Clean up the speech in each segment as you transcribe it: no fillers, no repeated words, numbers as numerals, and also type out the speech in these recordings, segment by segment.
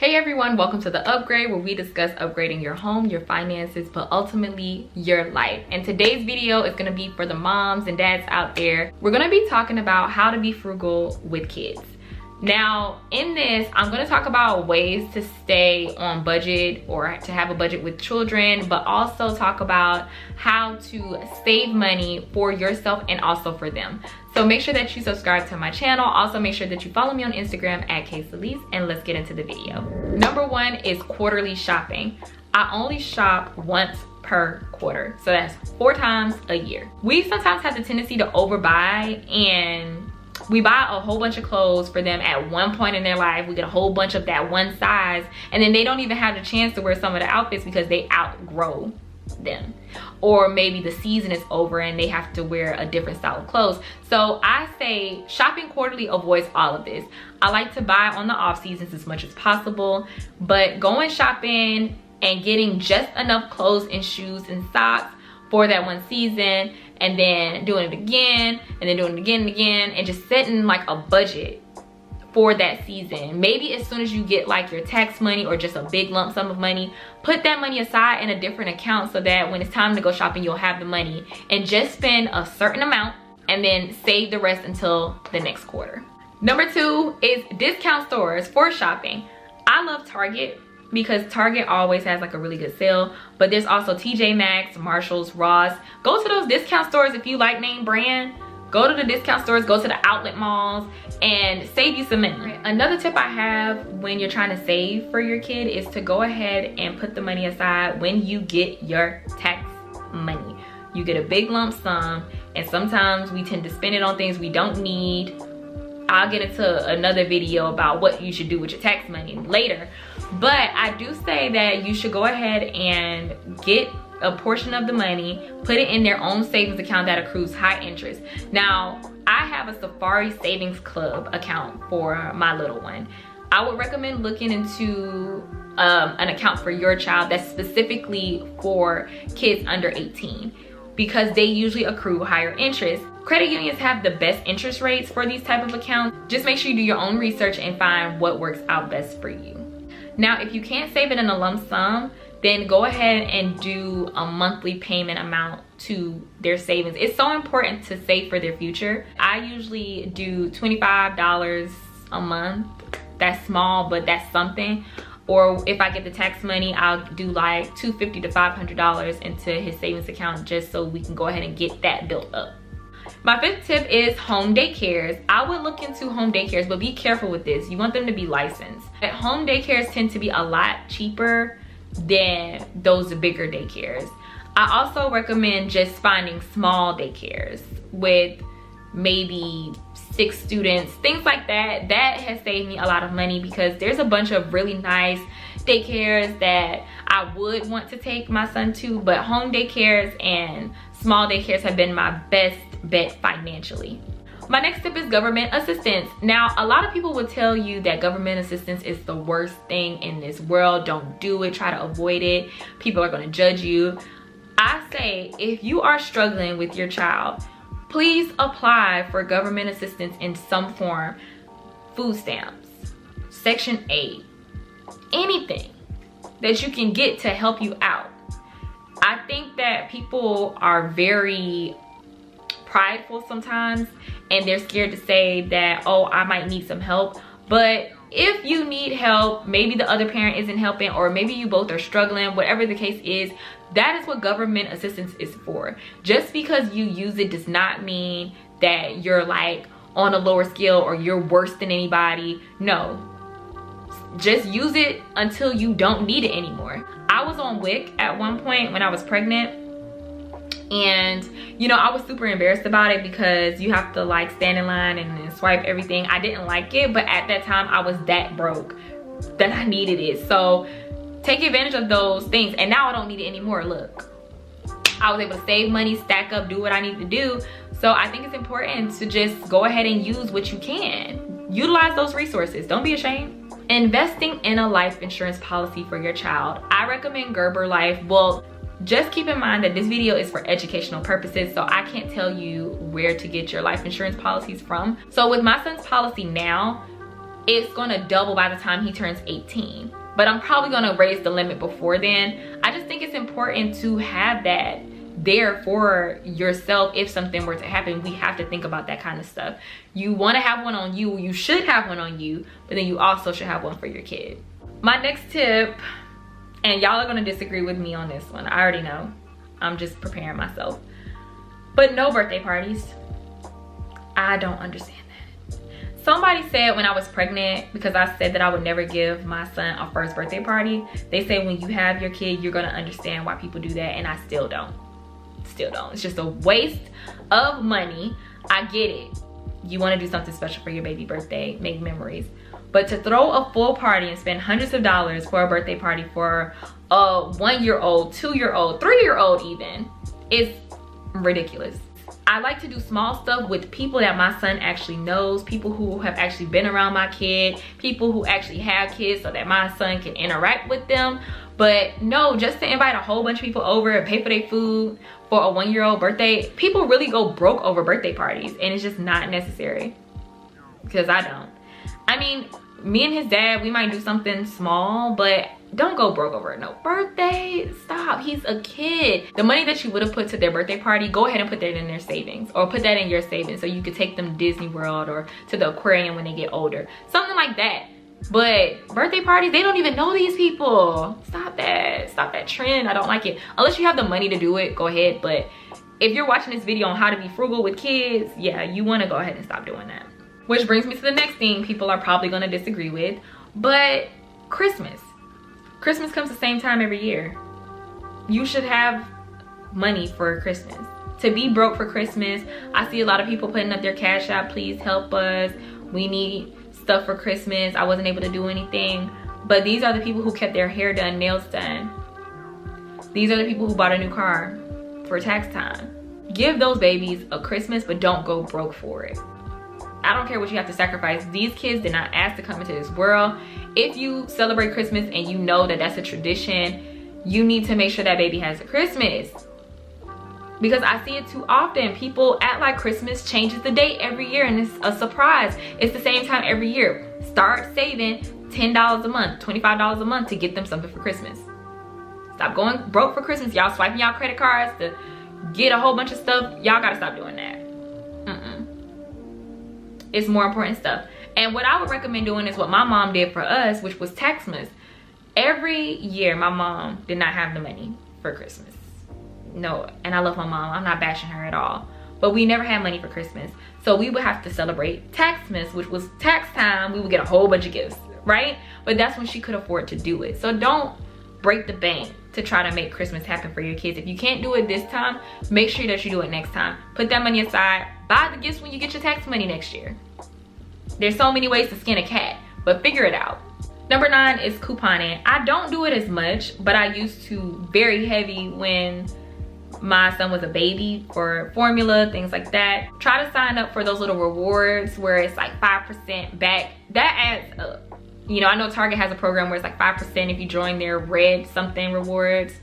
Hey everyone, welcome to The Upgrade, where we discuss upgrading your home, your finances, but ultimately your life. And today's video is going to be for the moms and dads out there. We're going to be talking about how to be frugal with kids. Now, in this, I'm going to talk about ways to stay on budget or to have a budget with children, but also talk about how to save money for yourself and also for them. So make sure that you subscribe to my channel. Also make sure that you follow me on Instagram at KSalise, and let's get into the video. Number one is quarterly shopping. I only shop once per quarter, so that's 4 times a year. We sometimes have the tendency to overbuy, and we buy a whole bunch of clothes for them at one point in their life. We get a whole bunch of that one size, and then they don't even have the chance to wear some of the outfits because they outgrow them, or maybe the season is over and they have to wear a different style of clothes. So I say shopping quarterly avoids all of this. I like to buy on the off seasons as much as possible, but going shopping and getting just enough clothes and shoes and socks for that one season, and then doing it again and then doing it again and again, and just setting like a budget for that season. Maybe as soon as you get like your tax money or just a big lump sum of money, put that money aside in a different account so that when it's time to go shopping, you'll have the money, and just spend a certain amount and then save the rest until the next quarter. Number 2 is discount stores for shopping. I love Target because Target always has like a really good sale, but there's also TJ Maxx, Marshalls, Ross. Go to those discount stores if you like name brand. Go to the discount stores, go to the outlet malls, and save you some money. Another tip I have when you're trying to save for your kid is to go ahead and put the money aside when you get your tax money. You get a big lump sum, and sometimes we tend to spend it on things we don't need. I'll get into another video about what you should do with your tax money later. But I do say that you should go ahead and get a portion of the money, put it in their own savings account that accrues high interest. Now, I have a Safari Savings Club account for my little one. I would recommend looking into an account for your child that's specifically for kids under 18, because they usually accrue higher interest. Credit unions have the best interest rates for these type of accounts. Just make sure you do your own research and find what works out best for you. Now, if you can't save it in a lump sum, then go ahead and do a monthly payment amount to their savings. It's so important to save for their future. I usually do $25 a month. That's small, but that's something. Or if I get the tax money, I'll do like $250 to $500 into his savings account, just so we can go ahead and get that built up. My 5th tip is home daycares. I would look into home daycares, but be careful with this. You want them to be licensed. Home daycares tend to be a lot cheaper than those bigger daycares. I also recommend just finding small daycares with maybe 6 students, things like that. That has saved me a lot of money, because there's a bunch of really nice daycares that I would want to take my son to, but home daycares and small daycares have been my best bet financially. My next tip is government assistance. Now, a lot of people will tell you that government assistance is the worst thing in this world. Don't do it, try to avoid it. People are gonna judge you. I say, if you are struggling with your child, please apply for government assistance in some form. Food stamps, Section 8, anything that you can get to help you out. I think that people are very prideful sometimes, and they're scared to say that, oh, I might need some help. But if you need help, maybe the other parent isn't helping, or maybe you both are struggling, whatever the case is, that is what government assistance is for. Just because you use it does not mean that you're like on a lower scale or you're worse than anybody. No, just use it until you don't need it anymore. I was on WIC at one point when I was pregnant, and you know, I was super embarrassed about it because you have to like stand in line and then swipe everything. I didn't like it, but at that time I was that broke that I needed it. So take advantage of those things, and now I don't need it anymore. Look, I was able to save money, stack up, do what I need to do. So I think it's important to just go ahead and use what you can. Utilize those resources, don't be ashamed. Investing in a life insurance policy for your child. I recommend Frugal Life. Well, just keep in mind that this video is for educational purposes, so I can't tell you where to get your life insurance policies from. So with my son's policy now, it's gonna double by the time he turns 18. But I'm probably gonna raise the limit before then. I just think it's important to have that there for yourself. If something were to happen, we have to think about that kind of stuff. You want to have one on you, you should have one on you, but then you also should have one for your kid. My next tip, and y'all are gonna disagree with me on this one, I already know, I'm just preparing myself, but no birthday parties. I don't understand that. Somebody said when I was pregnant, because I said that I would never give my son a first birthday party, they say when you have your kid, you're gonna understand why people do that, and I still don't. It's just a waste of money. I get it. You want to do something special for your baby birthday, make memories. But to throw a full party and spend hundreds of dollars for a birthday party for a 1-year-old, 2-year-old, 3-year-old even, is ridiculous. I like to do small stuff with people that my son actually knows, people who have actually been around my kid, people who actually have kids so that my son can interact with them. But no, just to invite a whole bunch of people over and pay for their food for a 1-year-old birthday, people really go broke over birthday parties, and it's just not necessary, because I don't. I mean, me and his dad, we might do something small, but don't go broke over no birthday. Stop, he's a kid. The money that you would have put to their birthday party, go ahead and put that in their savings, or put that in your savings so you could take them to Disney World or to the aquarium when they get older, something like that. But birthday parties, they don't even know these people. Stop that trend. I don't like it. Unless you have the money to do it, go ahead. But if you're watching this video on how to be frugal with kids, yeah, you want to go ahead and stop doing that. Which brings me to the next thing people are probably going to disagree with, but Christmas comes the same time every year. You should have money for Christmas. To be broke for Christmas, I see a lot of people putting up their Cash App, please help us, we need stuff for Christmas, I wasn't able to do anything. But these are the people who kept their hair done, nails done. These are the people who bought a new car for tax time. Give those babies a Christmas, but don't go broke for it. I don't care what you have to sacrifice. These kids did not ask to come into this world. If you celebrate Christmas and you know that that's a tradition, you need to make sure that baby has a Christmas. Because I see it too often. People act like Christmas changes the date every year and it's a surprise. It's the same time every year. Start saving $10 a month, $25 a month to get them something for Christmas. Stop going broke for Christmas. Y'all swiping y'all credit cards to get a whole bunch of stuff. Y'all gotta stop doing that. It's more important stuff. And what I would recommend doing is what my mom did for us, which was Taxmas. Every year my mom did not have the money for Christmas. No, and I love my mom, I'm not bashing her at all, but we never had money for Christmas, so we would have to celebrate Taxmas, which was tax time. We would get a whole bunch of gifts, right? But that's when she could afford to do it. So don't break the bank to try to make Christmas happen for your kids. If you can't do it this time, make sure that you do it next time. Put that money aside, buy the gifts when you get your tax money next year. There's so many ways to skin a cat, but figure it out. Number 9 is couponing. I don't do it as much, but I used to very heavy when my son was a baby, for formula, things like that. Try to sign up for those little rewards where it's like 5% back. That adds up. You know, I know Target has a program where it's like 5% if you join their red something rewards.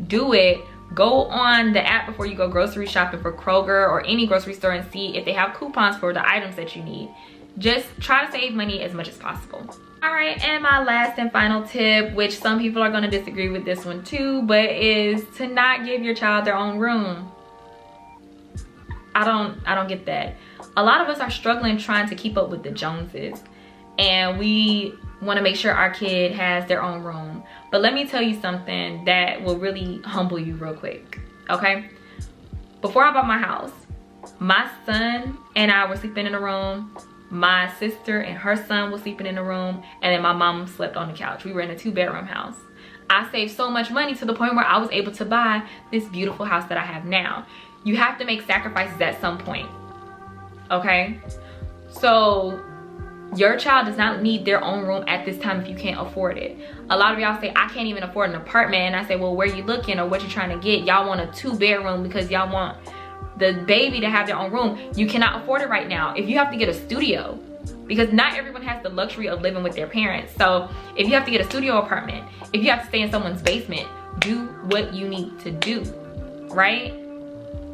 Do it. Go on the app before you go grocery shopping for Kroger or any grocery store and see if they have coupons for the items that you need. Just try to save money as much as possible. All right, and my last and final tip, which some people are going to disagree with this one too, but is to not give your child their own room. I don't get that. A lot of us are struggling trying to keep up with the Joneses, and we want to make sure our kid has their own room. But let me tell you something that will really humble you real quick, okay? Before I bought my house, my son and I were sleeping in a room. My sister and her son was sleeping in the room, and then my mom slept on the couch. We were in a 2-bedroom house. I saved so much money to the point where I was able to buy this beautiful house that I have now. You have to make sacrifices at some point, okay? So your child does not need their own room at this time if you can't afford it. A lot of y'all say, I can't even afford an apartment, and I say, well, where you looking or what you trying to get? Y'all want a 2-bedroom because y'all want the baby to have their own room. You cannot afford it right now. If you have to get a studio, because not everyone has the luxury of living with their parents. So if you have to get a studio apartment, if you have to stay in someone's basement, do what you need to do, right?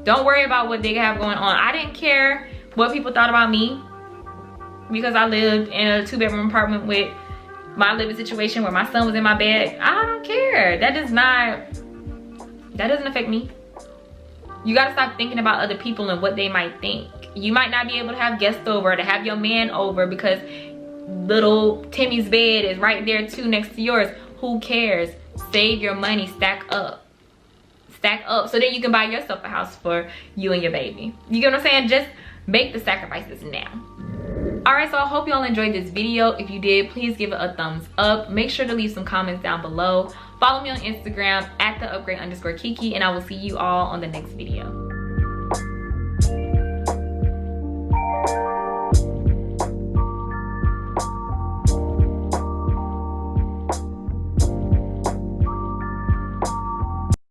Don't worry about what they have going on. I didn't care what people thought about me. because I lived in a 2-bedroom apartment with my living situation where my son was in my bed. I don't care. That doesn't affect me. You gotta stop thinking about other people and what they might think. You might not be able to have guests over, to have your man over because little Timmy's bed is right there too next to yours. Who cares? Save your money, stack up. Stack up so then you can buy yourself a house for you and your baby. You get what I'm saying? Just make the sacrifices now. Alright, so I hope y'all enjoyed this video. If you did, please give it a thumbs up. Make sure to leave some comments down below. Follow me on Instagram at @the_upgrade_Kiki, and I will see you all on the next video.